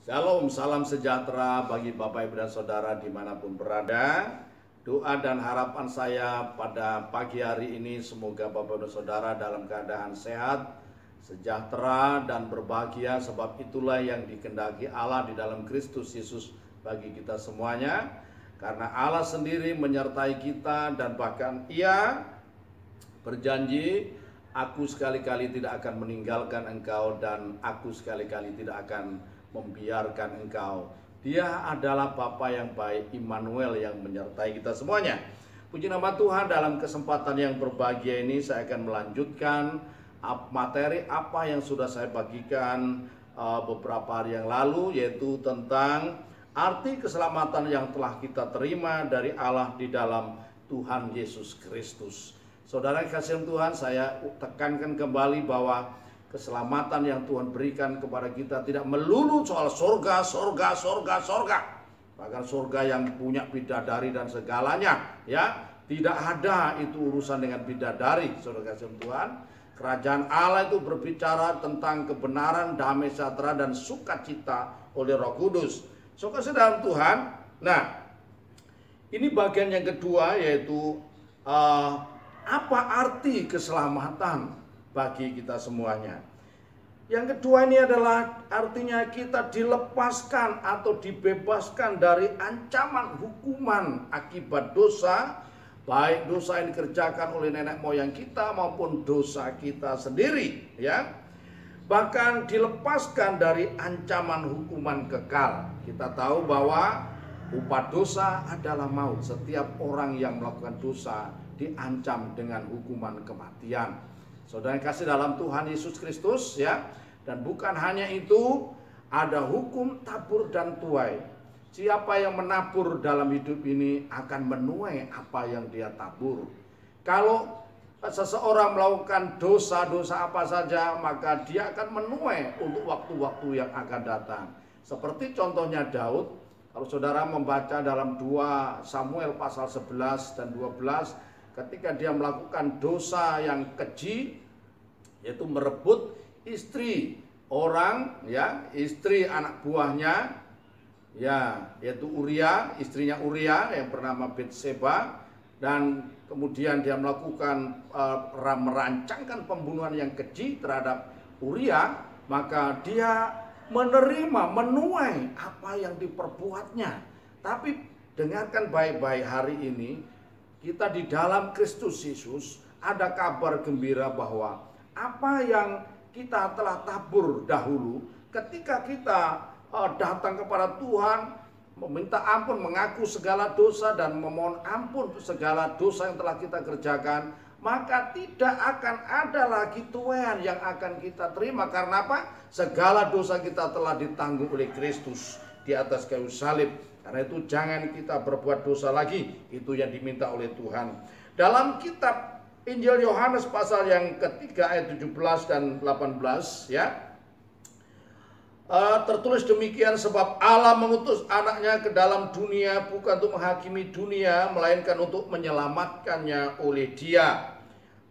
Shalom, salam sejahtera bagi Bapak Ibu dan Saudara dimanapun berada. Doa dan harapan saya pada pagi hari ini semoga Bapak Ibu dan Saudara dalam keadaan sehat, sejahtera dan berbahagia, sebab itulah yang dikehendaki Allah di dalam Kristus Yesus bagi kita semuanya. Karena Allah sendiri menyertai kita dan bahkan Ia berjanji, aku sekali-kali tidak akan meninggalkan engkau dan aku sekali-kali tidak akan membiarkan engkau. Dia adalah Bapa yang baik, Immanuel, yang menyertai kita semuanya. Puji nama Tuhan, dalam kesempatan yang berbahagia ini saya akan melanjutkan materi apa yang sudah saya bagikan beberapa hari yang lalu, yaitu tentang arti keselamatan yang telah kita terima dari Allah di dalam Tuhan Yesus Kristus. Saudara kasih Tuhan, saya tekankan kembali bahwa keselamatan yang Tuhan berikan kepada kita tidak melulu soal surga. Bahkan surga yang punya bidadari dan segalanya, ya. Tidak ada itu urusan dengan bidadari, saudara kasih Tuhan. Kerajaan Allah itu berbicara tentang kebenaran, damai sejahtera dan sukacita oleh Roh Kudus. Saudara kasih dalam Tuhan. Nah, ini bagian yang kedua, yaitu apa arti keselamatan bagi kita semuanya. Yang kedua ini adalah artinya kita dilepaskan atau dibebaskan dari ancaman hukuman akibat dosa, baik dosa yang dikerjakan oleh nenek moyang kita maupun dosa kita sendiri, ya. Bahkan dilepaskan dari ancaman hukuman kekal. Kita tahu bahwa upah dosa adalah maut. Setiap orang yang melakukan dosa diancam dengan hukuman kematian. Saudara yang kasih dalam Tuhan Yesus Kristus, ya. Dan bukan hanya itu, ada hukum tabur dan tuai. Siapa yang menabur dalam hidup ini akan menuai apa yang dia tabur. Kalau seseorang melakukan dosa-dosa apa saja, maka dia akan menuai untuk waktu-waktu yang akan datang. Seperti contohnya Daud, kalau saudara membaca dalam 2 Samuel pasal 11 dan 12, ketika dia melakukan dosa yang keji, yaitu merebut istri orang, ya, istri anak buahnya, ya, yaitu Uria, istrinya Uria yang bernama Betseba, dan kemudian dia melakukan merancangkan pembunuhan yang keji terhadap Uria, maka dia menuai apa yang diperbuatnya. Tapi dengarkan baik-baik hari ini, kita di dalam Kristus Yesus ada kabar gembira bahwa apa yang kita telah tabur dahulu, ketika kita datang kepada Tuhan, meminta ampun, mengaku segala dosa dan memohon ampun segala dosa yang telah kita kerjakan, maka tidak akan ada lagi tuaian yang akan kita terima. Karena apa? Segala dosa kita telah ditanggung oleh Kristus di atas kayu salib. Karena itu jangan kita berbuat dosa lagi. Itu yang diminta oleh Tuhan. Dalam kitab Injil Yohanes pasal yang ketiga ayat 17 dan 18, ya, tertulis demikian, sebab Allah mengutus anaknya ke dalam dunia bukan untuk menghakimi dunia, melainkan untuk menyelamatkannya oleh Dia.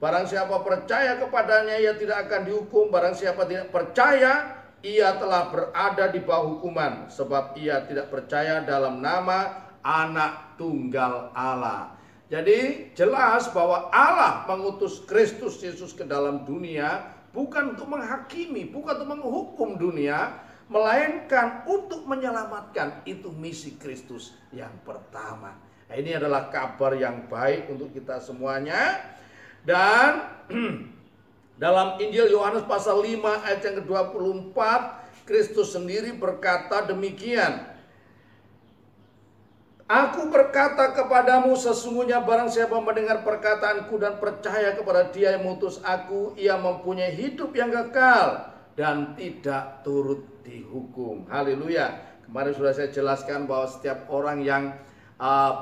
Barang siapa percaya kepadanya, ia tidak akan dihukum. Barang siapa tidak percaya, ia telah berada di bawah hukuman, sebab ia tidak percaya dalam nama Anak Tunggal Allah. Jadi jelas bahwa Allah mengutus Kristus Yesus ke dalam dunia bukan untuk menghakimi, bukan untuk menghukum dunia, melainkan untuk menyelamatkan. Itu misi Kristus yang pertama. Nah, ini adalah kabar yang baik untuk kita semuanya. Dan dalam Injil Yohanes pasal 5 ayat yang ke-24, Kristus sendiri berkata demikian, Aku berkata kepadamu, sesungguhnya barang siapa mendengar perkataanku dan percaya kepada Dia yang mengutus aku, ia mempunyai hidup yang kekal dan tidak turut dihukum. Haleluya. Kemarin sudah saya jelaskan bahwa setiap orang yang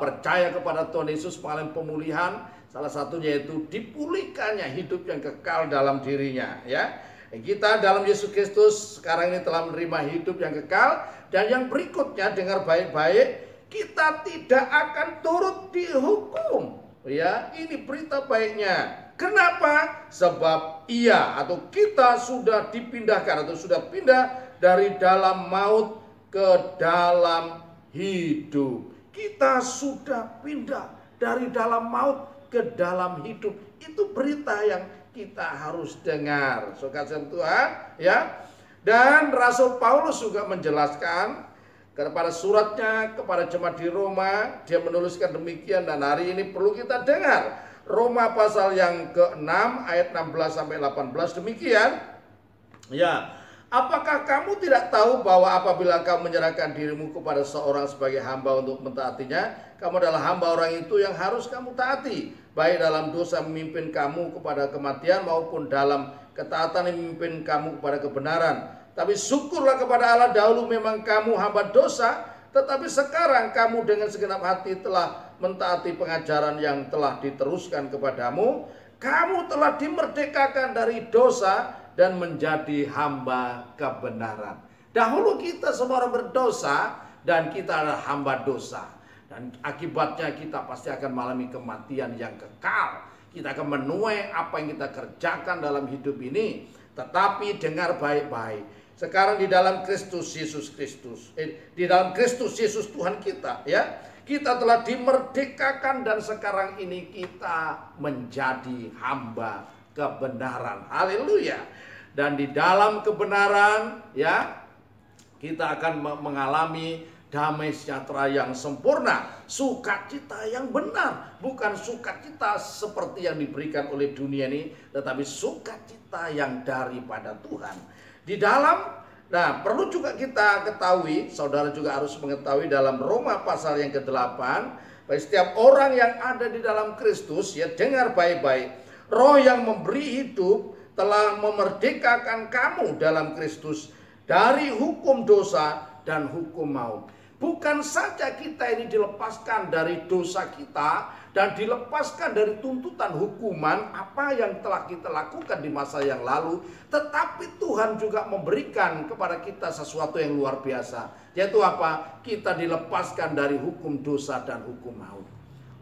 percaya kepada Tuhan Yesus mengalami pemulihan, salah satunya yaitu dipulihkannya hidup yang kekal dalam dirinya, ya. Kita dalam Yesus Kristus sekarang ini telah menerima hidup yang kekal. Dan yang berikutnya, dengar baik-baik, kita tidak akan turut dihukum, ya. Ini berita baiknya. Kenapa? Sebab ia atau kita sudah dipindahkan atau sudah pindah dari dalam maut ke dalam hidup. Kita sudah pindah dari dalam maut ke dalam hidup. Itu berita yang kita harus dengar. Saudara Tuhan, ya. Dan Rasul Paulus juga menjelaskan kepada suratnya kepada jemaat di Roma, dia menuliskan demikian, dan hari ini perlu kita dengar. Roma pasal yang ke-6 ayat 16 sampai 18 demikian. Ya, apakah kamu tidak tahu bahwa apabila kamu menyerahkan dirimu kepada seorang sebagai hamba untuk mentaatinya, kamu adalah hamba orang itu yang harus kamu taati, baik dalam dosa memimpin kamu kepada kematian maupun dalam ketaatan yang memimpin kamu kepada kebenaran. Tapi syukurlah kepada Allah, dahulu memang kamu hamba dosa, tetapi sekarang kamu dengan segenap hati telah mentaati pengajaran yang telah diteruskan kepadamu. Kamu telah dimerdekakan dari dosa dan menjadi hamba kebenaran. Dahulu kita semua orang berdosa dan kita adalah hamba dosa. Dan akibatnya kita pasti akan mengalami kematian yang kekal. Kita akan menuai apa yang kita kerjakan dalam hidup ini. Tetapi dengar baik-baik. Sekarang di dalam Kristus Yesus di dalam Kristus Yesus Tuhan kita, ya, kita telah dimerdekakan dan sekarang ini kita menjadi hamba kebenaran. Haleluya. Dan di dalam kebenaran, ya, kita akan mengalami damai sejahtera yang sempurna, sukacita yang benar, bukan sukacita seperti yang diberikan oleh dunia ini, tetapi sukacita yang daripada Tuhan. Di dalam, nah perlu juga kita ketahui, saudara juga harus mengetahui dalam Roma pasal yang ke-8, bagi setiap orang yang ada di dalam Kristus, ya, dengar baik-baik, Roh yang memberi hidup telah memerdekakan kamu dalam Kristus dari hukum dosa dan hukum maut. Bukan saja kita ini dilepaskan dari dosa kita dan dilepaskan dari tuntutan hukuman apa yang telah kita lakukan di masa yang lalu, tetapi Tuhan juga memberikan kepada kita sesuatu yang luar biasa, yaitu apa? Kita dilepaskan dari hukum dosa dan hukum maut.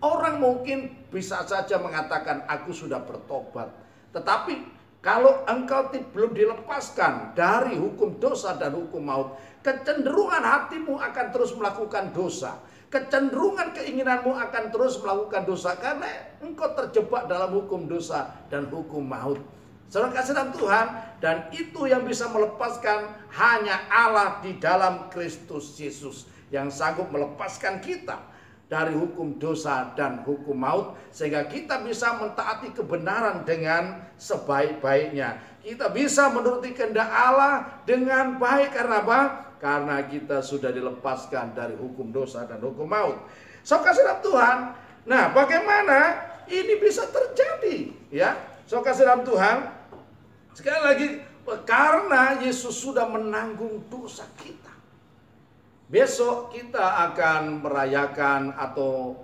Orang mungkin bisa saja mengatakan aku sudah bertobat, tetapi kalau engkau belum dilepaskan dari hukum dosa dan hukum maut, kecenderungan hatimu akan terus melakukan dosa. Kecenderungan keinginanmu akan terus melakukan dosa karena engkau terjebak dalam hukum dosa dan hukum maut. Saudara kasih dalam Tuhan, dan itu yang bisa melepaskan hanya Allah di dalam Kristus Yesus yang sanggup melepaskan kita dari hukum dosa dan hukum maut, sehingga kita bisa mentaati kebenaran dengan sebaik-baiknya. Kita bisa menuruti kehendak Allah dengan baik. Karena apa? Karena kita sudah dilepaskan dari hukum dosa dan hukum maut. Saudara kasih dalam Tuhan, nah bagaimana ini bisa terjadi? Ya, saudara kasih dalam Tuhan, sekali lagi, karena Yesus sudah menanggung dosa kita. Besok kita akan merayakan atau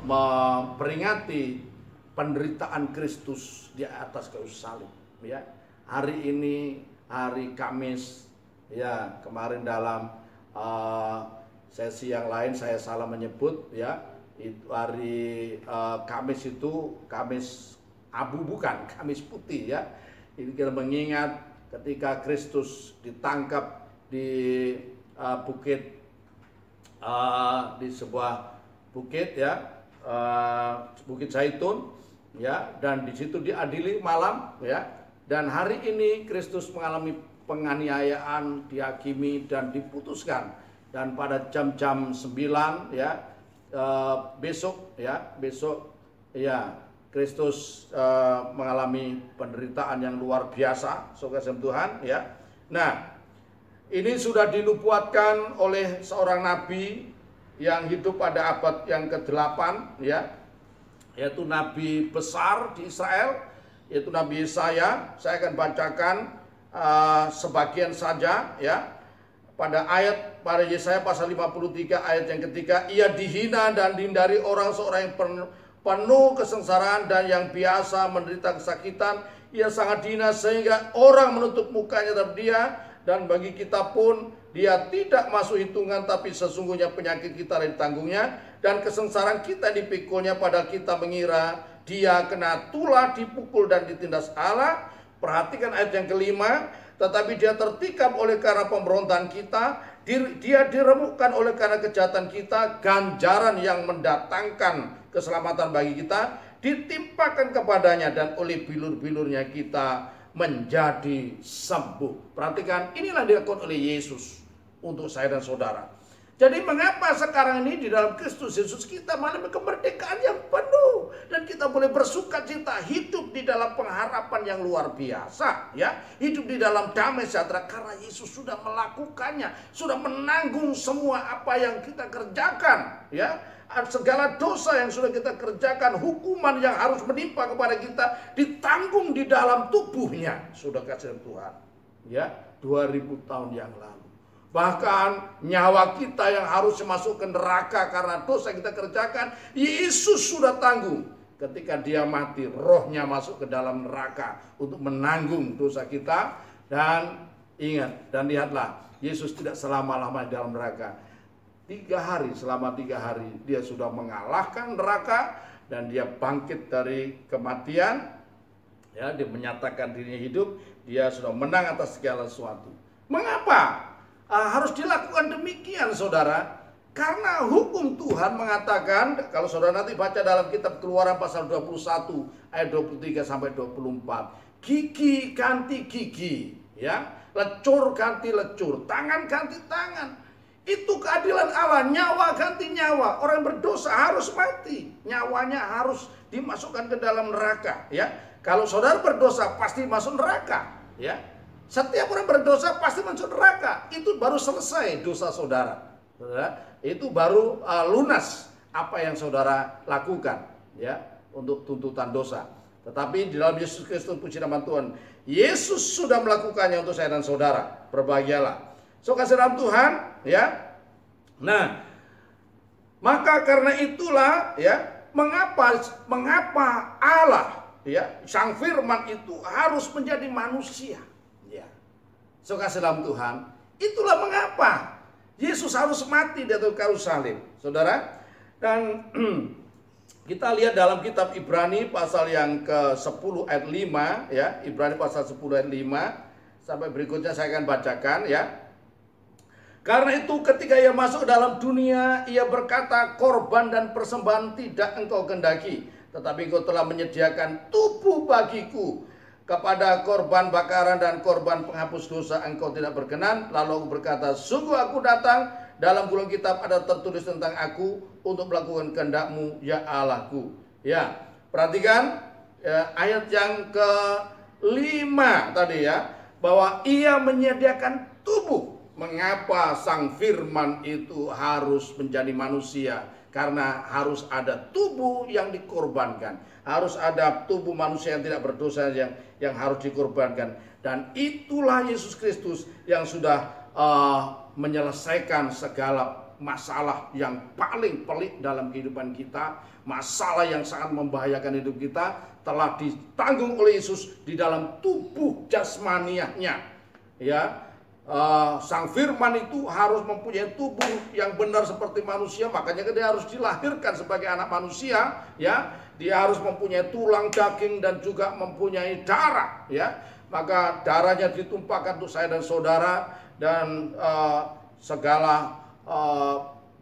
memperingati penderitaan Kristus di atas kayu salib. Ya, hari ini hari Kamis. Ya, kemarin dalam sesi yang lain saya salah menyebut, ya, itu hari Kamis itu Kamis abu, bukan Kamis putih, ya. Ini kita mengingat ketika Kristus ditangkap di bukit, di sebuah bukit, ya, Bukit Zaitun, ya, dan di situ diadili malam, ya, dan hari ini Kristus mengalami penganiayaan, dihakimi dan diputuskan, dan pada jam-jam 9, ya, besok, ya, Kristus mengalami penderitaan yang luar biasa, saudara Tuhan, ya. Nah, ini sudah dinubuatkan oleh seorang nabi yang hidup pada abad yang ke-8, ya, yaitu nabi besar di Israel, yaitu Nabi Yesaya. Saya akan bacakan sebagian saja, ya. Pada Yesaya pasal 53 ayat yang ketiga, ia dihina dan dihindari orang, seorang yang penuh kesengsaraan dan yang biasa menderita kesakitan. Ia sangat dihina sehingga orang menutup mukanya terhadap dia, dan bagi kita pun dia tidak masuk hitungan, tapi sesungguhnya penyakit kita ditanggungnya dan kesengsaraan kita dipikulnya, padahal kita mengira dia kena tulah, dipukul dan ditindas Allah. Perhatikan ayat yang kelima, tetapi dia tertikam oleh karena pemberontakan kita Dia diremukkan oleh karena kejahatan kita, ganjaran yang mendatangkan keselamatan bagi kita ditimpakan kepadanya, dan oleh bilur-bilurnya kita menjadi sembuh. Perhatikan, inilah dilakukan oleh Yesus untuk saya dan saudara. Jadi mengapa sekarang ini di dalam Kristus Yesus kita mengalami kemerdekaan yang penuh, dan kita boleh bersuka cita, hidup di dalam pengharapan yang luar biasa, ya, hidup di dalam damai sejahtera karena Yesus sudah melakukannya, sudah menanggung semua apa yang kita kerjakan, ya, segala dosa yang sudah kita kerjakan, hukuman yang harus menimpa kepada kita ditanggung di dalam tubuhnya, sudah kasih Tuhan, ya, 2000 tahun yang lalu. Bahkan nyawa kita yang harus masuk ke neraka karena dosa yang kita kerjakan, Yesus sudah tanggung. Ketika dia mati, rohnya masuk ke dalam neraka untuk menanggung dosa kita. Dan ingat dan lihatlah, Yesus tidak selama-lamanya di dalam neraka. Selama 3 hari dia sudah mengalahkan neraka, dan dia bangkit dari kematian. Ya, dia menyatakan dirinya hidup, dia sudah menang atas segala sesuatu. Mengapa harus dilakukan demikian, saudara? Karena hukum Tuhan mengatakan, kalau saudara nanti baca dalam kitab Keluaran pasal 21 ayat 23 sampai 24, gigi ganti gigi, ya, lecur ganti lecur, tangan ganti tangan. Itu keadilan Allah, nyawa ganti nyawa. Orang berdosa harus mati, nyawanya harus dimasukkan ke dalam neraka, ya. Kalau saudara berdosa pasti masuk neraka, ya. Setiap orang berdosa pasti masuk neraka. Itu baru selesai dosa saudara. Itu baru lunas apa yang saudara lakukan, ya, untuk tuntutan dosa. Tetapi di dalam Yesus Kristus, puji nama Tuhan, Yesus sudah melakukannya untuk saya dan saudara. Berbahagialah. So, kasih dalam Tuhan, ya. Nah, maka karena itulah, ya, mengapa Allah, ya, Sang Firman itu harus menjadi manusia. So, kasih dalam Tuhan, itulah mengapa Yesus harus mati di atas kayu salib, saudara. Dan kita lihat dalam kitab Ibrani pasal yang ke-10 ayat 5, ya, Ibrani pasal 10 ayat 5 sampai berikutnya saya akan bacakan, ya. Karena itu ketika ia masuk dalam dunia, ia berkata, korban dan persembahan tidak engkau kehendaki, tetapi engkau telah menyediakan tubuh bagiku. Kepada korban bakaran dan korban penghapus dosa engkau tidak berkenan. Lalu aku berkata, sungguh aku datang, dalam gulung kitab ada tertulis tentang aku untuk melakukan kehendak-Mu, ya Allahku. Ya, perhatikan, ya, ayat yang ke-5 tadi, ya, bahwa ia menyediakan tubuh. Mengapa Sang Firman itu harus menjadi manusia? Karena harus ada tubuh yang dikorbankan, harus ada tubuh manusia yang tidak berdosa yang harus dikorbankan. Dan itulah Yesus Kristus yang sudah menyelesaikan segala masalah yang paling pelik dalam kehidupan kita, masalah yang sangat membahayakan hidup kita, telah ditanggung oleh Yesus di dalam tubuh jasmaniahnya, ya. Sang Firman itu harus mempunyai tubuh yang benar seperti manusia, makanya dia harus dilahirkan sebagai anak manusia, ya. Dia harus mempunyai tulang, daging, dan juga mempunyai darah, ya. Maka darahnya ditumpahkan untuk saya dan saudara, dan segala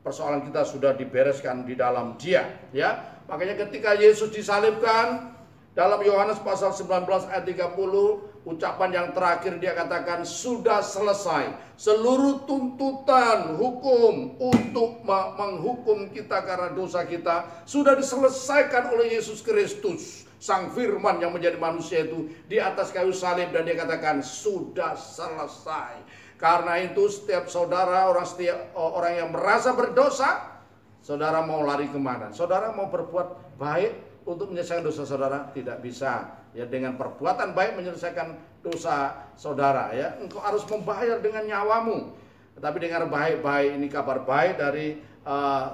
persoalan kita sudah dibereskan di dalam Dia, ya. Makanya ketika Yesus disalibkan, dalam Yohanes pasal 19 ayat 30, ucapan yang terakhir dia katakan, sudah selesai. Seluruh tuntutan hukum untuk menghukum kita karena dosa kita sudah diselesaikan oleh Yesus Kristus, Sang Firman yang menjadi manusia itu di atas kayu salib, dan dia katakan sudah selesai. Karena itu setiap saudara, setiap orang yang merasa berdosa, saudara mau lari kemana? Saudara mau berbuat baik untuk menyelesaikan dosa saudara? Tidak bisa, ya, dengan perbuatan baik menyelesaikan dosa saudara, ya. Engkau harus membayar dengan nyawamu. Tetapi dengan baik-baik, ini kabar baik dari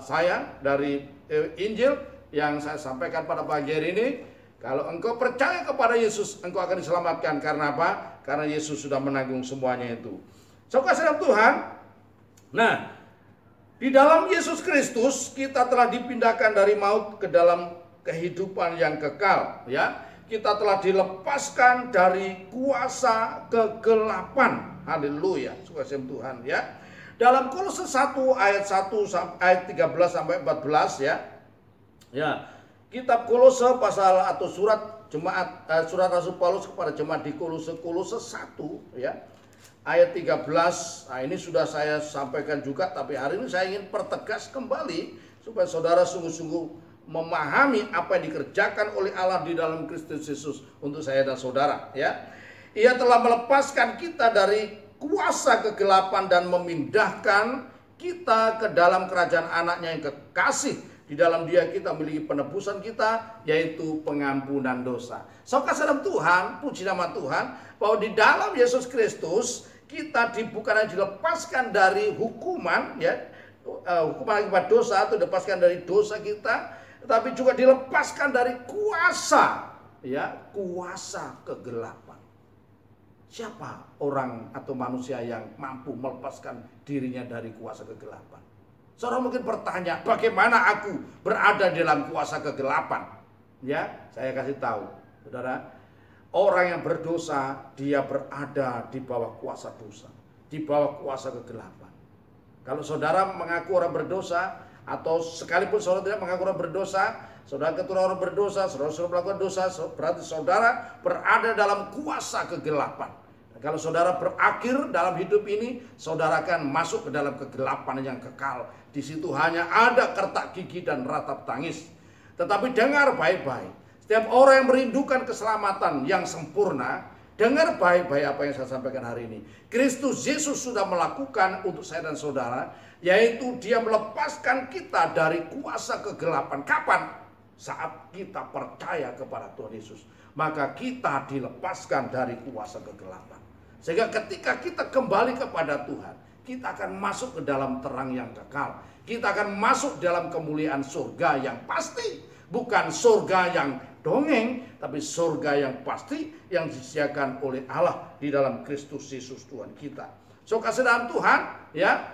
saya, dari Injil yang saya sampaikan pada pagi hari ini. Kalau engkau percaya kepada Yesus, engkau akan diselamatkan. Karena apa? Karena Yesus sudah menanggung semuanya itu. Saudara dalam Tuhan, nah, di dalam Yesus Kristus kita telah dipindahkan dari maut ke dalam kehidupan yang kekal, ya. Kita telah dilepaskan dari kuasa kegelapan. Haleluya, sukacita Tuhan, ya. Dalam Kolose 1 ayat 1 ayat 13 sampai 14 ya. Ya, kitab Kolose pasal atau surat jemaat surat Rasul Paulus kepada jemaat di Kolose 1 ya. Ayat 13. Nah, ini sudah saya sampaikan juga, tapi hari ini saya ingin pertegas kembali supaya saudara sungguh-sungguh memahami apa yang dikerjakan oleh Allah di dalam Kristus Yesus untuk saya dan saudara ya. Ia telah melepaskan kita dari kuasa kegelapan dan memindahkan kita ke dalam kerajaan anaknya yang kekasih. Di dalam dia kita memiliki penebusan kita, yaitu pengampunan dosa. Saudara dalam Tuhan, puji nama Tuhan, bahwa di dalam Yesus Kristus kita bukan hanya dilepaskan dari hukuman ya, hukuman akibat dosa atau dilepaskan dari dosa kita, tetapi juga dilepaskan dari kuasa ya, kuasa kegelapan. Siapa orang atau manusia yang mampu melepaskan dirinya dari kuasa kegelapan? Saudara mungkin bertanya, bagaimana aku berada dalam kuasa kegelapan? Ya, saya kasih tahu, saudara, orang yang berdosa dia berada di bawah kuasa dosa, di bawah kuasa kegelapan. Kalau saudara mengaku orang berdosa, atau sekalipun saudara tidak mengaku orang berdosa, saudara keturunan orang berdosa, saudara melakukan dosa, berarti saudara berada dalam kuasa kegelapan. Dan kalau saudara berakhir dalam hidup ini, saudara akan masuk ke dalam kegelapan yang kekal. Di situ hanya ada kertak gigi dan ratap tangis. Tetapi dengar baik-baik, setiap orang yang merindukan keselamatan yang sempurna, dengar baik-baik apa yang saya sampaikan hari ini. Kristus Yesus sudah melakukan untuk saya dan saudara, yaitu dia melepaskan kita dari kuasa kegelapan. Kapan? Saat kita percaya kepada Tuhan Yesus, maka kita dilepaskan dari kuasa kegelapan. Sehingga ketika kita kembali kepada Tuhan, kita akan masuk ke dalam terang yang kekal. Kita akan masuk dalam kemuliaan surga yang pasti. Bukan surga yang dongeng, tapi surga yang pasti yang disediakan oleh Allah di dalam Kristus Yesus Tuhan kita. So, kasih dalam Tuhan ya.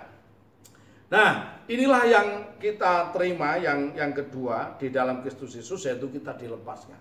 Nah, inilah yang kita terima yang kedua di dalam Kristus Yesus, yaitu kita dilepaskan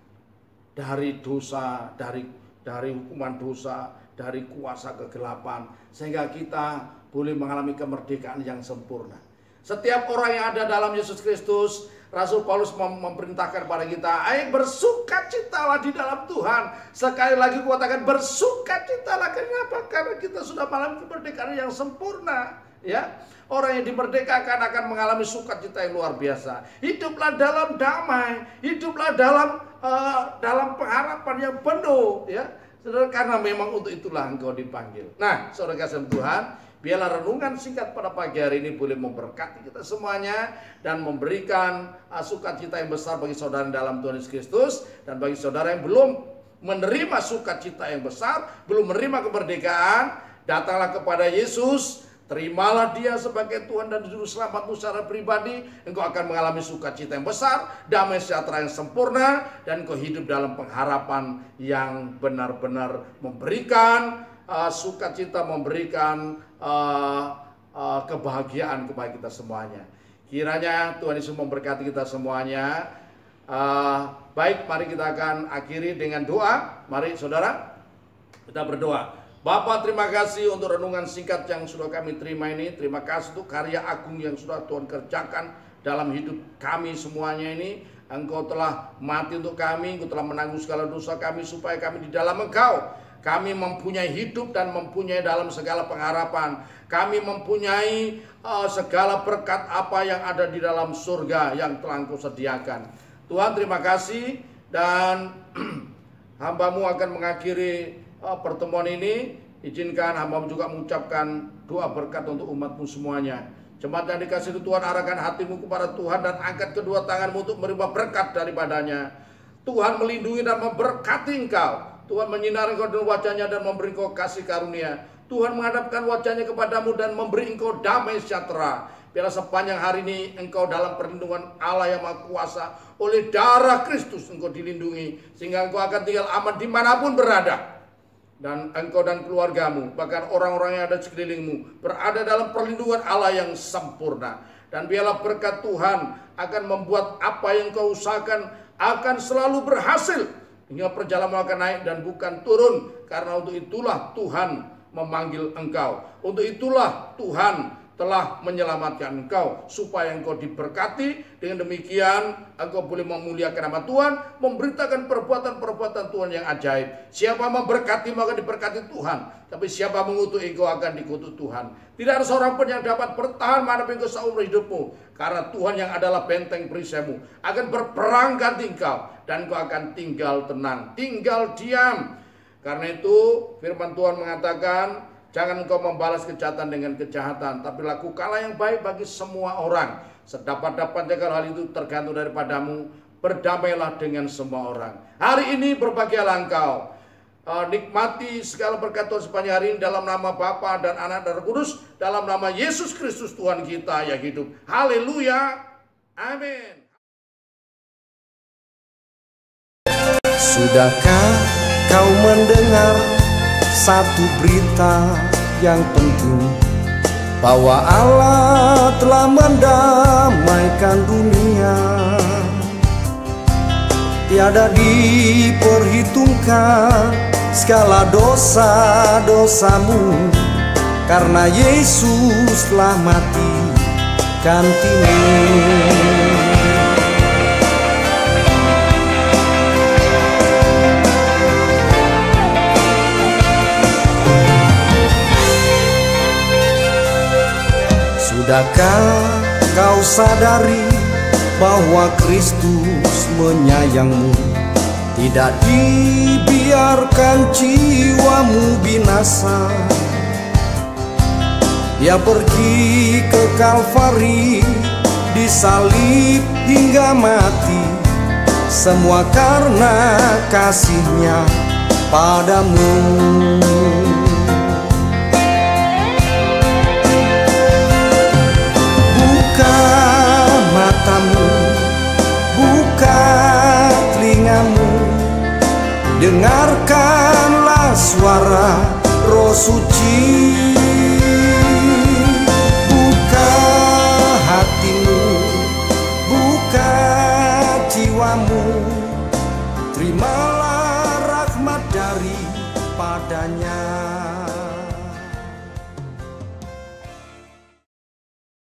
dari dosa, dari hukuman dosa, dari kuasa kegelapan, sehingga kita boleh mengalami kemerdekaan yang sempurna. Setiap orang yang ada dalam Yesus Kristus, Rasul Paulus memerintahkan kepada kita, ayo bersukacitalah di dalam Tuhan. Sekali lagi katakan bersukacitalah. Kenapa? Karena kita sudah mengalami kemerdekaan yang sempurna. Ya, orang yang dimerdekakan akan mengalami sukacita yang luar biasa. Hiduplah dalam damai, hiduplah dalam pengharapan yang penuh. Ya, saudara, karena memang untuk itulah engkau dipanggil. Nah, saudara kasih Tuhan, biarlah renungan singkat pada pagi hari ini boleh memberkati kita semuanya dan memberikan sukacita yang besar bagi saudara dalam Tuhan Yesus Kristus. Dan bagi saudara yang belum menerima sukacita yang besar, belum menerima kemerdekaan, datanglah kepada Yesus. Terimalah dia sebagai Tuhan dan Juru Selamatmu secara pribadi. Engkau akan mengalami sukacita yang besar, damai sejahtera yang sempurna, dan engkau hidup dalam pengharapan yang benar-benar memberikan sukacita, memberikan kebahagiaan kepada kita semuanya. Kiranya Tuhan Yesus memberkati kita semuanya. Baik, mari kita akan akhiri dengan doa. Mari saudara, kita berdoa. Bapa, terima kasih untuk renungan singkat yang sudah kami terima ini. Terima kasih untuk karya agung yang sudah Tuhan kerjakan dalam hidup kami semuanya ini. Engkau telah mati untuk kami, Engkau telah menanggung segala dosa kami supaya kami di dalam Engkau kami mempunyai hidup dan mempunyai dalam segala pengharapan. Kami mempunyai segala berkat apa yang ada di dalam surga yang telah Engkau sediakan. Tuhan, terima kasih, dan hamba-Mu akan mengakhiri pertemuan ini. Izinkan hamba juga mengucapkan doa berkat untuk umat-Mu semuanya. Jemaat yang dikasihi Tuhan, arahkan hatimu kepada Tuhan dan angkat kedua tanganmu untuk menerima berkat daripadanya. Tuhan melindungi dan memberkati engkau. Tuhan menyinari engkau dengan wajahnya dan memberi engkau kasih karunia. Tuhan menghadapkan wajahnya kepadamu dan memberi engkau damai sejahtera. Biarlah sepanjang hari ini engkau dalam perlindungan Allah yang Maha Kuasa. Oleh darah Kristus engkau dilindungi, sehingga engkau akan tinggal aman dimanapun berada. Dan engkau dan keluargamu, bahkan orang-orang yang ada di sekelilingmu, berada dalam perlindungan Allah yang sempurna. Dan biarlah berkat Tuhan akan membuat apa yang kau usahakan akan selalu berhasil, hingga perjalananmu akan naik dan bukan turun. Karena untuk itulah Tuhan memanggil engkau. Untuk itulah Tuhan telah menyelamatkan engkau, supaya engkau diberkati. Dengan demikian engkau boleh memuliakan nama Tuhan, memberitakan perbuatan-perbuatan Tuhan yang ajaib. Siapa memberkati maka diberkati Tuhan, tapi siapa mengutuk engkau akan dikutuk Tuhan. Tidak ada seorang pun yang dapat bertahan menghadapi engkau seumur hidupmu, karena Tuhan yang adalah benteng perisaimu akan berperang ganti engkau, dan engkau akan tinggal tenang, tinggal diam. Karena itu firman Tuhan mengatakan, jangan engkau membalas kejahatan dengan kejahatan, tapi lakukanlah yang baik bagi semua orang. Sedapat-dapatnya kalau hal itu tergantung daripadamu, berdamailah dengan semua orang. Hari ini berbahagialah engkau. Nikmati segala berkat Tuhan sepanjang hari ini, dalam nama Bapa dan Anak dan Roh Kudus, dalam nama Yesus Kristus Tuhan kita yang hidup. Haleluya. Amin. Sudahkah kau mendengar satu berita yang penting, bahwa Allah telah mendamaikan dunia? Tiada diperhitungkan segala dosa-dosamu, karena Yesus telah mati gantimu. Sudahkah kau sadari bahwa Kristus menyayangmu? Tidak dibiarkan jiwamu binasa. Dia pergi ke Kalvari, disalib hingga mati, semua karena kasih-Nya padamu. Matamu, buka telingamu, dengarkanlah suara Roh Suci. Buka hatimu, buka jiwamu, terimalah rahmat daripadanya.